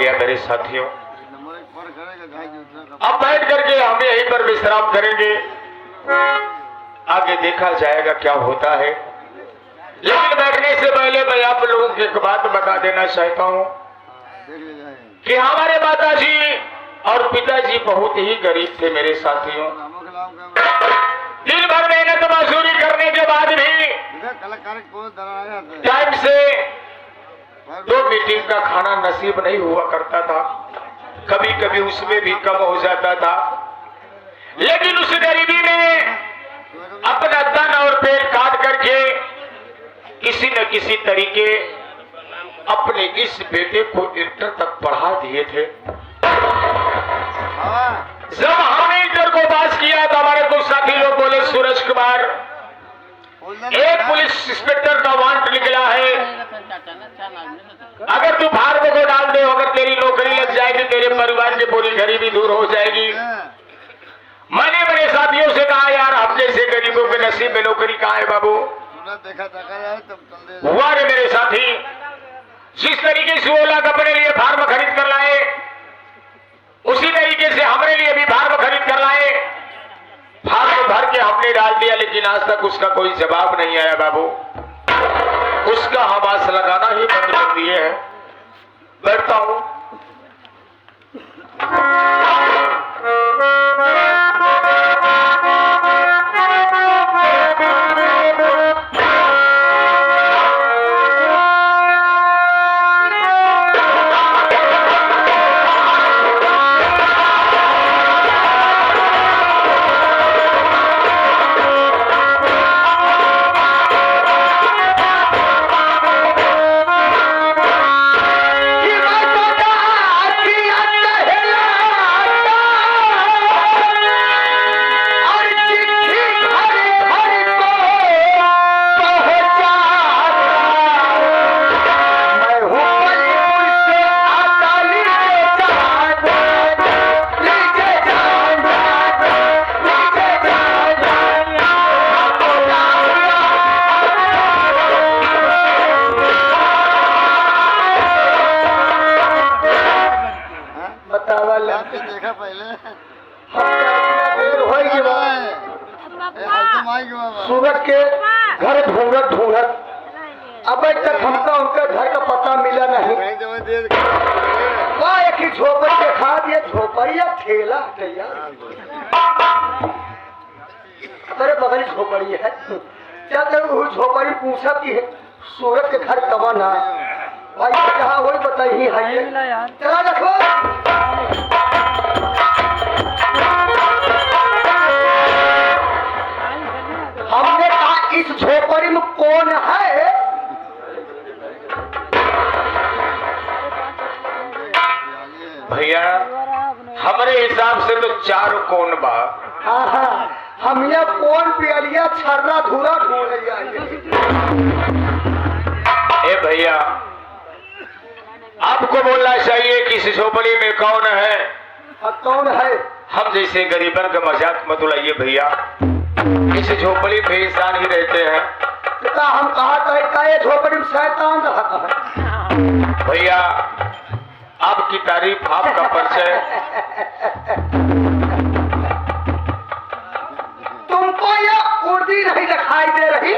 किया मेरे साथियों। अब बैठ करके हम यहीं पर विश्राम करेंगे, आगे देखा जाएगा क्या होता है। लेकिन बैठने से पहले मैं आप लोगों को एक बात बता देना चाहता हूँ कि हमारे माताजी और पिताजी बहुत ही गरीब थे मेरे साथियों। दिन भर मेहनत मजदूरी करने के बाद भी टाइम से 2 मीटिंग का खाना नसीब नहीं हुआ करता था, कभी कभी उसमें भी कम हो जाता था। लेकिन उस गरीबी में अपना तन और पेट काट करके किसी न किसी तरीके अपने इस बेटे को इंटर तक पढ़ा दिए थे। जब हमने इंटर को पास किया तो हमारे कुछ साथी लोग बोले, सूरज कुमार एक पुलिस इंस्पेक्टर का वांट निकला है, अगर तू फार्म को डाल दे, अगर तेरी नौकरी लग जाएगी, तेरे परिवार की पूरी गरीबी दूर हो जाएगी। मैंने मेरे साथियों से कहा, यार हम जैसे गरीबों के नसीब में नौकरी कहाँ है बाबू। हुआ रे मेरे साथी, जिस तरीके से वो लोग अपने लिए फार्म खरीद कर लाए, उसी तरीके से हमारे लिए भी फार्म खरीद कर लाए। फार्म भर के हमने डाल दिया, लेकिन आज तक उसका कोई जवाब नहीं आया बाबू। उसका हम आस लगाना ही बंद कर दिए हैं। बैठता हूं। देखा पहले सूरज के घर ढूंढत ढूंढत अब तक हमका उनका घर का पता मिला नहीं। एक ही झोपड़ी दिखा दिए, झोपड़ी या ठेला तेरे बगल झोपड़ी है। क्या वो झोपड़ी पूछा कि सूरज के घर कब ना भाई जहाँ वही बताइए है। चला देखो हमने कहा इस झोपड़ी में कौन है। भैया हमारे हिसाब से तो 4 कौन बा। हम ये कौन पियलिया छर्रा धूरा ढूंढ लिया। ए भैया आपको बोलना चाहिए कि इस झोपड़ी में कौन है। कौन है? हम जैसे गरीबन का मजाक मत उड़ाइए भैया, इस झोपड़ी में इंसान ही रहते हैं। तो हम कहा ये झोपड़ी में शैतान रहता है। भैया आपकी तारीफ, आपका परिचय। तुमको ये उर्दी नहीं दिखाई दे रही?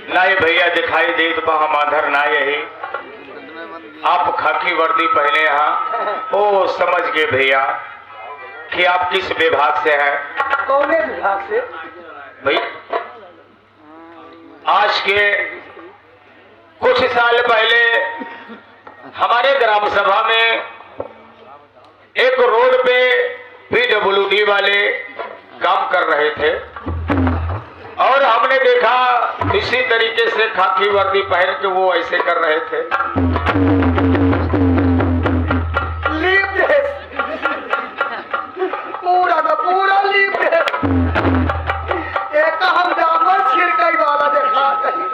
नहीं भैया दिखाई दे तो हम आधर ना यही। आप खाकी वर्दी पहने हैं। ओ समझ गए भैया कि आप किस विभाग से हैं। कौन विभाग से? भाई आज के कुछ साल पहले हमारे ग्राम सभा में एक रोड पे PWD वाले काम कर रहे थे और हमने देखा इसी तरीके से खाकी वर्दी पहन के वो ऐसे कर रहे थे। पूरा का पूरा लीप एक हम डामर छिड़काई वाला देखा कहीं।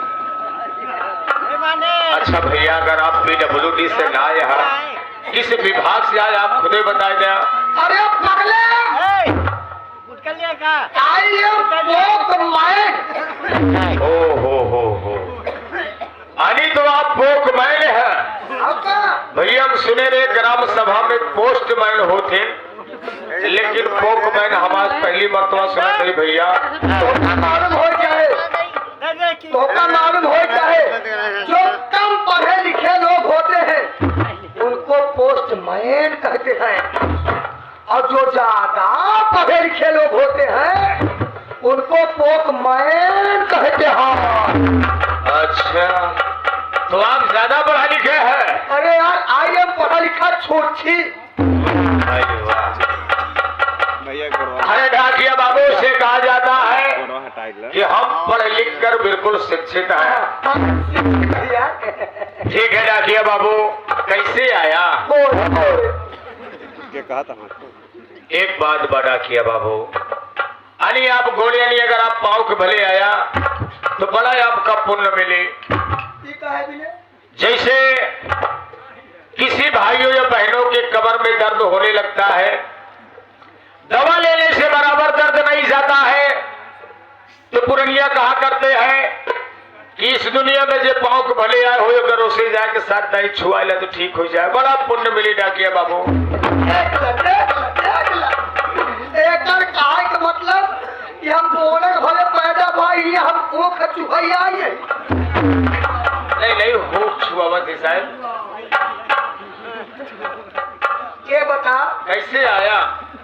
अच्छा भैया अगर आप PWD से ना आए हैं, किस विभाग से आए आप खुदे बताए गया। अरे पगले ओ हो। अनी तो आप पोकमैन हैं। हम सुने रहे ग्राम सभा में पोस्टमैन होते, लेकिन पोकमैन हमारे पहली मरतबा सुना थे भैया। धोखा मालूम हो जाए, धोखा मालूम हो जाए, जो कम पढ़े लिखे लोग होते हैं उनको पोस्टमैन कहते हैं, और जो ज्यादा पढ़े लिखे लोग होते हैं उनको पोकमैन कहते हैं। अच्छा, तो आप ज्यादा पढ़ा लिखे हैं? अरे यार, आई एम पढ़ा लिखा छोटी। अरे डाकिया बाबू से कहा जाता है कि हम पढ़ लिख कर बिल्कुल शिक्षित हैं। ठीक है डाकिया बाबू, कैसे आया? कहा था एक बात बड़ा किया बाबू, अनी आप गोलियां नहीं, अगर आप पाँव के भले आया तो बड़ा आपका पुण्य मिले। जैसे किसी भाइयों या बहनों के कमर में दर्द होने लगता है, दवा लेने से बराबर दर्द नहीं जाता है, तो पुरनिया कहा करते हैं कि इस दुनिया में जो पाँव के भले आए हो, अगर उसे जाके साथ नहीं छुआ ले तो ठीक हो जाए, बड़ा पुण्य मिली डाकिया बाबू। कहा का मतलब कि हम बोले भले पैदा भाई, हम वो चुहैया है। नहीं हो छुआ थी साहब। ये बता कैसे आया?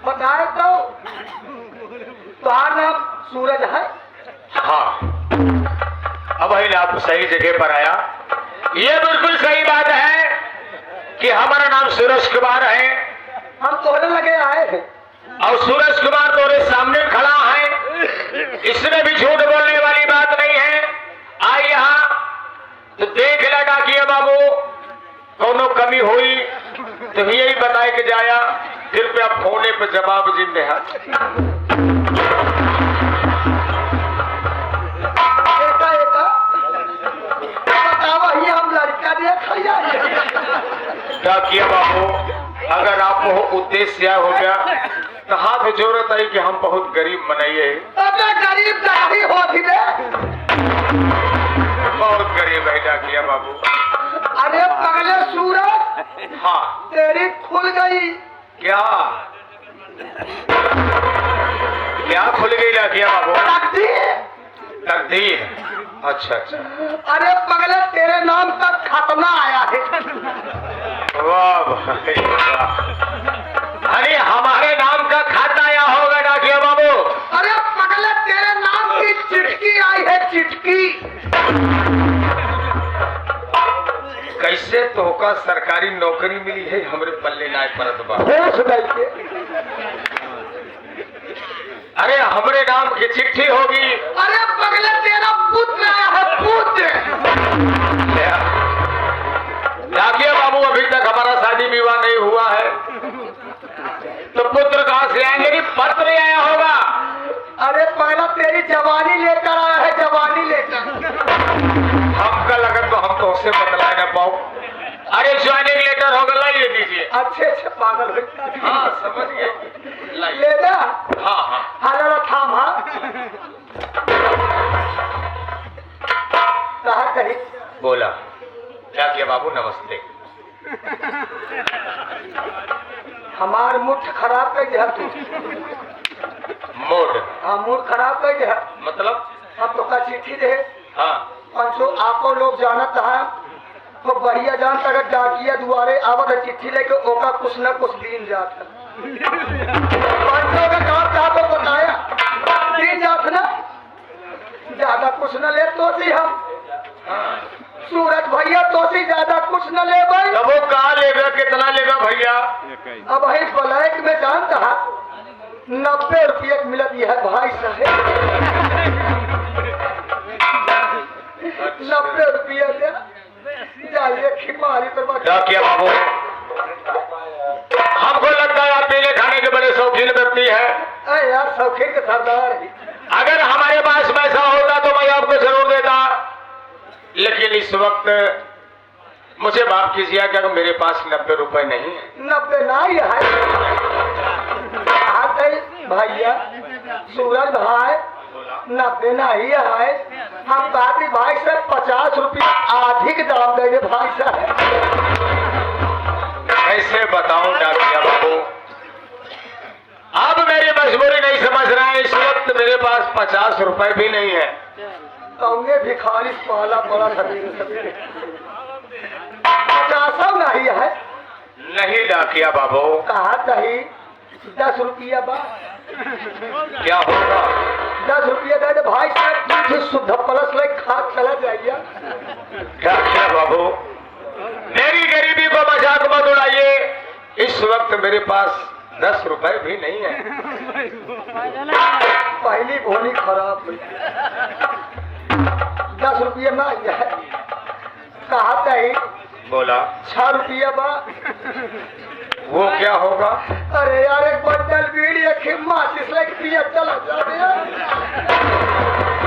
बताए तो तुम्हारा नाम सूरज है? हाँ, अब आप सही जगह पर आया। ये बिल्कुल सही बात है कि हमारा नाम सूरज कुमार है। हम तोहरे लगे आए हैं और सूरज कुमार तोरे सामने खड़ा है, इसमें भी झूठ बोलने वाली बात नहीं है। आई यहाँ तो देख लगा कि बाबू कोनो कमी हुई तो यही बताए कि जाया, कृपया फोने पर जवाब जिम्मे हाथ। हम लड़का क्या किया बाबू, अगर आप वो उद्देश्य हो गया तो हाथ जरूरत है कि हम बहुत गरीब बनाइए। गरीब नहीं होती रे, बहुत गरीब है क्या किया बाबू। अरे पगले सूरज, हाँ तेरी खुल गई। क्या क्या खुल गई डाकिया बाबू? तकदीर। अच्छा अच्छा। अरे पगले तेरे नाम का खतना आया है। वाह भाई वाह। अरे हमारे नाम का खाता आया होगा डाकिया बाबू? अरे पगले तेरे नाम की चिटकी आई है, चिटकी। कैसे तोहका सरकारी नौकरी मिली है, हमरे पल्ले ना परत बा। अरे हमरे नाम की चिट्ठी होगी। अरे पगले तेरा पुत्र आया है, पुत्र। डाकिया बाबू, अभी तक हमारा शादी विवाह नहीं हुआ है तो पुत्र कहाँ से आएंगे? नहीं, पत्र आया होगा। अरे पहला तेरी जवानी लेकर आया है, जवानी लेकर। हमका लगन तो हम तो उससे बतला न पाओ। अरे ज्वाइनिंग लेटर होगा, लाइए दीजिए। अच्छे अच्छे पागल हो। हाँ समझ गए, लेना। हाँ हाँ हालाला थाम। हाँ कहा कही बोला। क्या किया बाबू? नमस्ते। हमार मुठ खराब कर दिया तू। मूड? हाँ मूड खराब कर दिया। मतलब? हम तो का चिट्ठी दे। हाँ पंचो आपको लोग जानत है तो बढ़िया जान अगर डाकिया दुआरे आवत है चिट्ठी लेके ओका कुछ न कुछ दिन जाता। पंचों का काम था तो बताया दिन जात ना, ज्यादा कुछ न ले तो सी हम। सूरज भैया तो सी ज्यादा कुछ न ले भाई। तब वो कहा लेगा, कितना लेगा भैया? अब भाई ब्लैक में जानता है 90 रुपये मिलत है भाई साहब। 90 रुपये दे जाइए खिमारी पर। क्या किया बाबू? हमको लगता है आप पीने खाने के बड़े शौकीन व्यक्ति है। अरे यार शौकीन के सरदार। अगर हमारे पास पैसा होता तो मैं आपको जरूर देता, लेकिन इस वक्त मुझे माफ कीजिए कि अगर मेरे पास 90 रुपए नहीं है। 90 नहीं है भैया सूरज भाई, 90 नहीं है। हम बाकी भाई से 50 रुपया अधिक दाम देंगे भाई साहब। कैसे बताऊं डाकिया बाबू, अब मेरी मजबूरी नहीं समझ रहा है। इस वक्त मेरे पास 50 रुपए भी नहीं है। हमने भिखारी पाला पड़ा सवेरे सवेरे 50 नहीं है। नहीं डाकिया बाबू, कहा नहीं 10 रुपया बा। क्या होगा? 10 रुपया दे दे भाई साहब, फिर शुद्ध प्लस ले खा चला जाइए। डाकिया बाबू, मेरी गरीबी को मजाक मत उड़ाइए। इस वक्त मेरे पास 10 रुपए भी नहीं है। पहली भोली खराब हुई। 10 रुपया ना है। कहा नहीं बोला 6 रुपया बा। वो क्या होगा? अरे यार एक बंडल बीड़ी रखी माचिस लेके पिया चला जा रहा।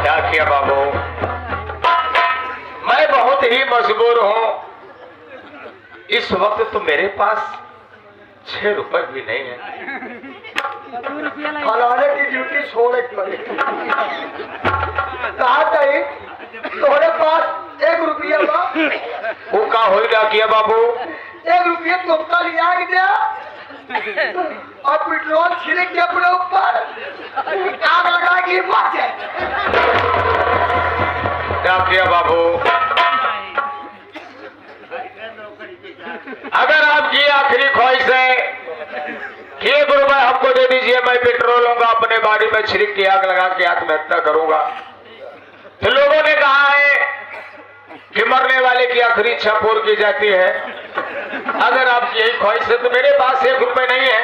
क्या किया बाबू, मैं बहुत ही मजबूर हूँ। इस वक्त तो मेरे पास 6 रुपए भी नहीं है। फलाने की ड्यूटी छोड़ पड़े। कहा नहीं तुम्हारे पास 1 रुपया बा। वो का हो किया बाबू? 1 रुपया तुमका लिया गया और पेट्रोल छिड़क के अपने ऊपर आग लगा के मर जाए। क्या किया बाबू? अगर आपकी आखिरी ख्वाहिश है कि 1 रुपए हमको दे दीजिए, मैं पेट्रोल लूंगा अपने गाड़ी में छिड़क के आग लगा के आत्महत्या करूंगा। तो लोगों ने कहा है कि मरने वाले की आखिरी इच्छा पूरी की जाती है। अगर आपकी यही ख्वाहिश है तो मेरे पास 1 रुपए नहीं है,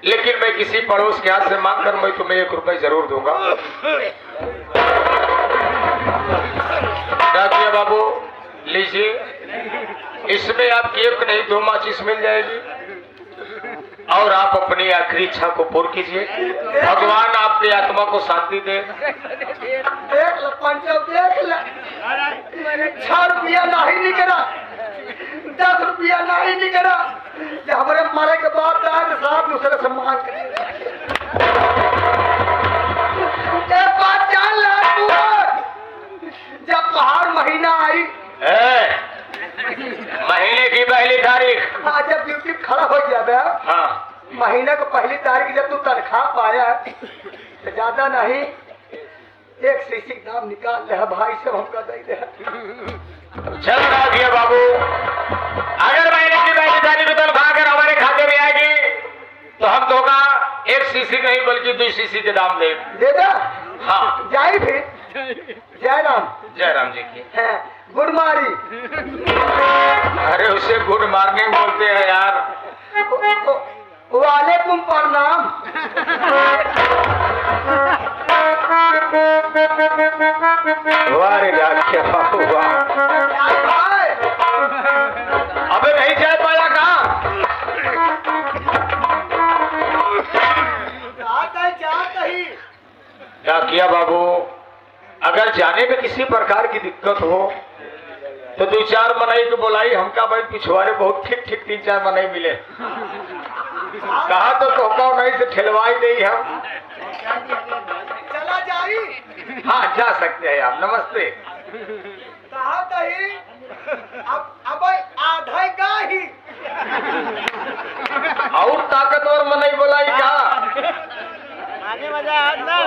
लेकिन मैं किसी पड़ोस के हाथ से मांग कर मैं तुम्हें 1 रुपए जरूर दूंगा। डाकिया बाबू लीजिए, इसमें आपकी 1 नहीं 2 माचिस मिल जाएगी और आप अपनी आखिरी इच्छा को पूर्ण कीजिए। भगवान आपकी आत्मा को शांति दे। देख लो पंचो, देख लो 6 रुपया नहीं निकला, 10 रुपया नहीं निकला। जब हमारे मरे के बाद साहब दूसरे से मांग कर बात जान ला तू। जब पहाड़ महीना आई महीने की पहली तारीख, हाँ जब ड्यूटी खड़ा हो जाए, हाँ महीने को पहली तारीख जब तू तनख्वाह पाया तो ज्यादा नहीं 1 सीसी दाम निकाल ले भाई से हमका दे दे। चल रहा बाबू, अगर महीने की पहली तारीख को तनख्वाह अगर हमारे खाते में आएगी तो हम दोगा 1 सीसी नहीं बल्कि 2 सीसी के दाम दे दे। हाँ जाए भी जय राम जी की है गुड मारी। अरे उसे गुड मॉर्निंग बोलते हैं यार। वालेकुम प्रणाम। वाह रे क्या हुआ? अबे नहीं जा पाया कहाँ? क्या किया बाबू? अगर जाने में किसी प्रकार की दिक्कत हो तो 2-4 मनई को बुलाई। हमका भाई पिछवाड़े बहुत ठीक 3-4 मनई मिले। कहा तो कहता नहीं से ठेलवाई नहीं हम। चला जाई? हाँ जा सकते हैं आप। नमस्ते। कहा नहीं अब आधा का ही और ताकतवर मनई बुलाई का आगे मजा ना।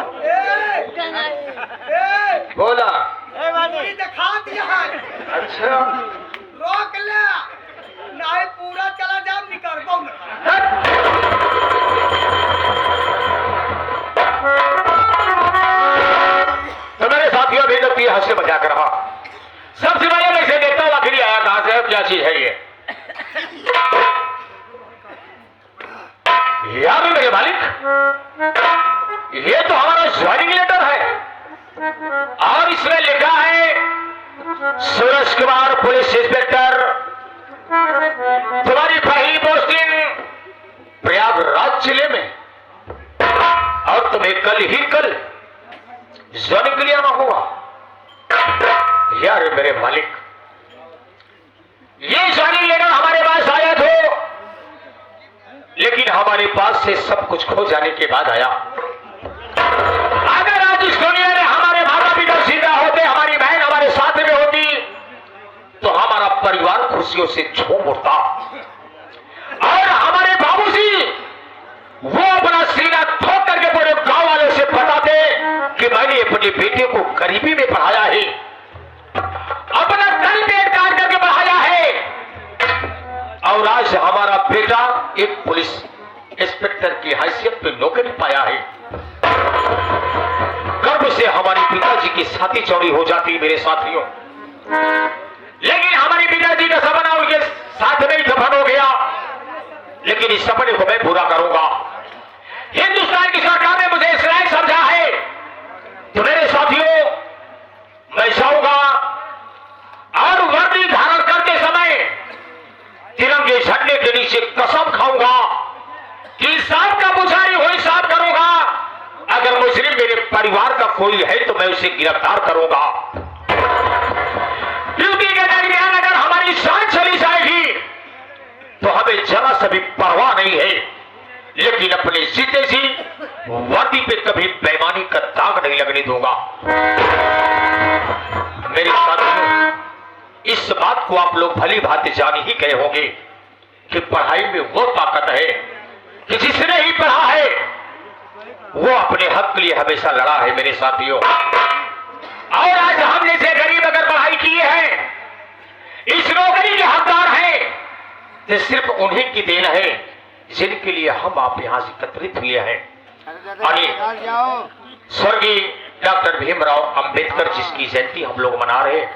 बोला दिखा दिया। अच्छा रोक ले, नहीं पूरा चला जा निकल दो। तो मेरे साथियों अभी तक ये हंस मजाक रहा। सबसे पहले मैं इसे देखता हूँ आखिर आया कहां से, क्या चीज है ये? यार मेरे मालिक, ये तो हमारा ज्वाइनिंग लेटर है और इसमें लिखा है सूरज कुमार पुलिस इंस्पेक्टर, तुम्हारी पहली पोस्टिंग प्रयागराज जिले में और तुम्हें कल ज्वाइनिंग के लिए आना होगा। यार मेरे मालिक, ये ज्वाइनिंग लेटर हमारे पास आया तो, लेकिन हमारे पास से सब कुछ खो जाने के बाद आया। अगर आज इस दुनिया में हमारे माता पिता जिंदा होते, हमारी बहन हमारे साथ में होती, तो हमारा परिवार खुशियों से झूम उठता। वो अपना सीना ठोक करके पूरे गांव वालों से बता दे कि मैंने अपने बेटे को गरीबी में पढ़ाया है, अपना तन पेट काट करके पढ़ाया है, और आज हमारा बेटा एक पुलिस इंस्पेक्टर की हैसियत पे नौकरी पाया है। गर्व से हमारे पिताजी की छाती चौड़ी हो जाती मेरे साथियों, लेकिन हमारे पिताजी का सपना उनके साथ में ही दफन हो गया। लेकिन इस सपने को मैं पूरा करूंगा। हिंदुस्तान की सरकार ने मुझे इस लायक समझा है तो मेरे साथियों मैं जाऊंगा और वर्दी धारण करते समय तिरंगे झंडे के नीचे कसम खाऊंगा कि सांप का पुजारी हो हिसाब करूंगा। अगर मुजरिम मेरे परिवार का कोई है तो मैं उसे गिरफ्तार करूंगा। ड्यूटी के दरमियान अगर हमारी जान चली जाएगी तो हमें जरा सा भी परवाह नहीं है, लेकिन अपने जीते जी वर्दी पे कभी बेईमानी का दाग नहीं लगने दूंगा। मेरे साथियों, इस बात को आप लोग भली भांति जान ही गए होंगे कि पढ़ाई में वो ताकत है कि जिसने ही पढ़ा है वो अपने हक के लिए हमेशा लड़ा है मेरे साथियों। और आज हम जैसे गरीब अगर पढ़ाई किए हैं, इस नौकरी के हकदार हैं, तो सिर्फ उन्हीं की देन है जिनके लिए हम आप यहां से एकत्रित हुए हैं। स्वर्गीय डॉक्टर भीमराव अंबेडकर जिसकी जयंती हम लोग मना रहे हैं,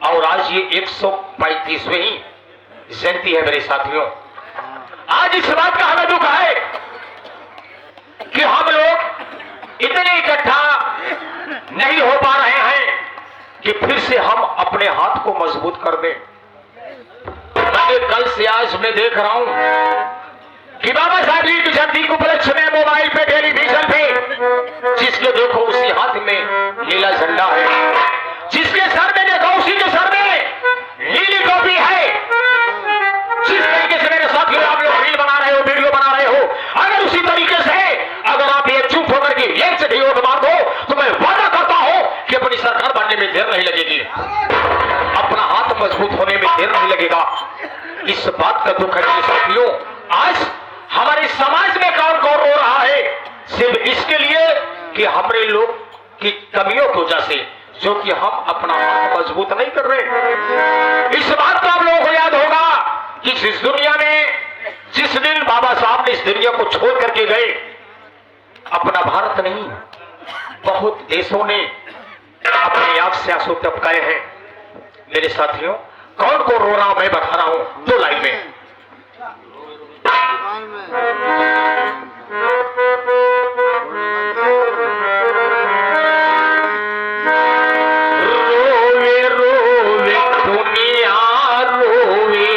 और आज ये 135वीं जयंती है मेरे साथियों। आज इस बात का हमें दुख है कि हम लोग इतने इकट्ठा नहीं हो पा रहे हैं कि फिर से हम अपने हाथ को मजबूत कर दें। मैं कल से आज मैं देख रहा हूं कि बाबा साहब जी की जयंती को उपलक्ष्य में मोबाइल पे टेलीविजन पे जिसके देखो उसी हाथ में नीला झंडा है, जिसके सर में देखो उसी के सर में नीली टोपी है। जिस तरीके से मेरे साथियों आप लोग रील बना रहे हो, वीडियो बना रहे हो, अगर उसी तरीके से अगर आप ये चुप होकर के एक से वोट मार दो तो मैं वादा करता हूं कि अपनी सरकार बनने में देर नहीं लगेगी, अपना हाथ मजबूत होने में देर नहीं लगेगा। इस बात का दुख है मेरे साथियों, आज हमारे समाज में कौन कौन रो रहा है सिर्फ इसके लिए कि हमारे लोग की कमियों की वजह से, जो कि हम अपना हाथ मजबूत नहीं कर रहे। इस बात का आप लोगों को याद होगा कि इस दुनिया में जिस दिन बाबा साहब ने इस दुनिया को छोड़ करके गए, अपना भारत नहीं बहुत देशों ने अपने आप से आंसू टपकाए हैं। मेरे साथियों, कौन को रो रहा मैं बता रहा हूं, 2 लाइन में। रोवे रोवे दुनिया रोवे,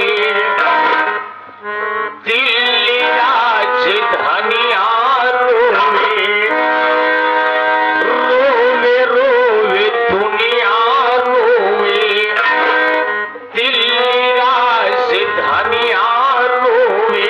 दिल्ली राजधानिया रोवे, रोवे रोवे दुनिया रोवे, दिल्ली राजधानिया रोवे,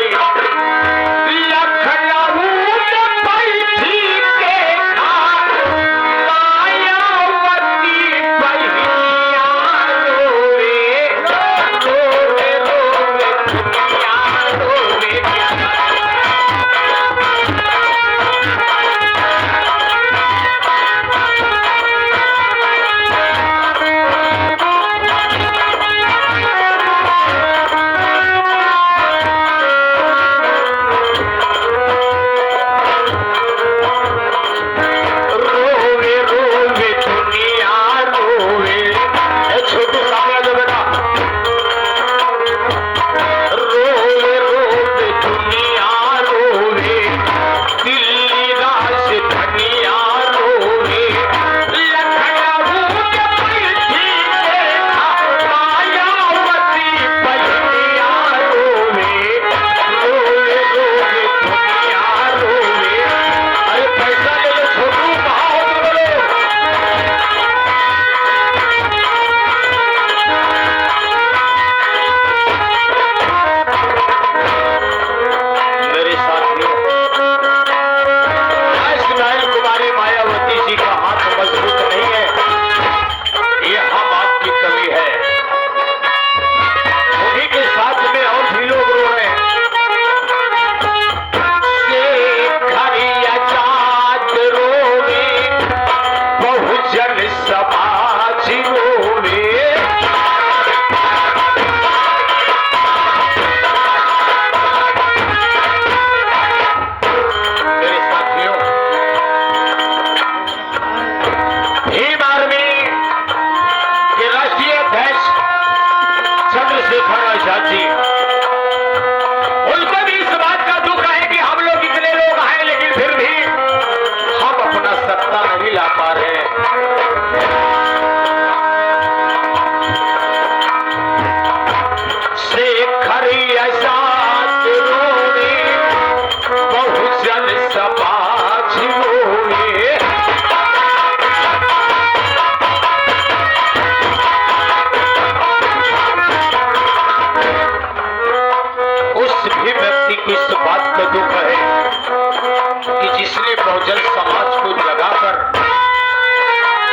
इसलिए बहुजन समाज को जगाकर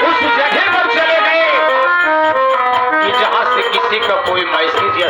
उस जगह पर चले गए कि जहां से किसी का कोई मैसेज या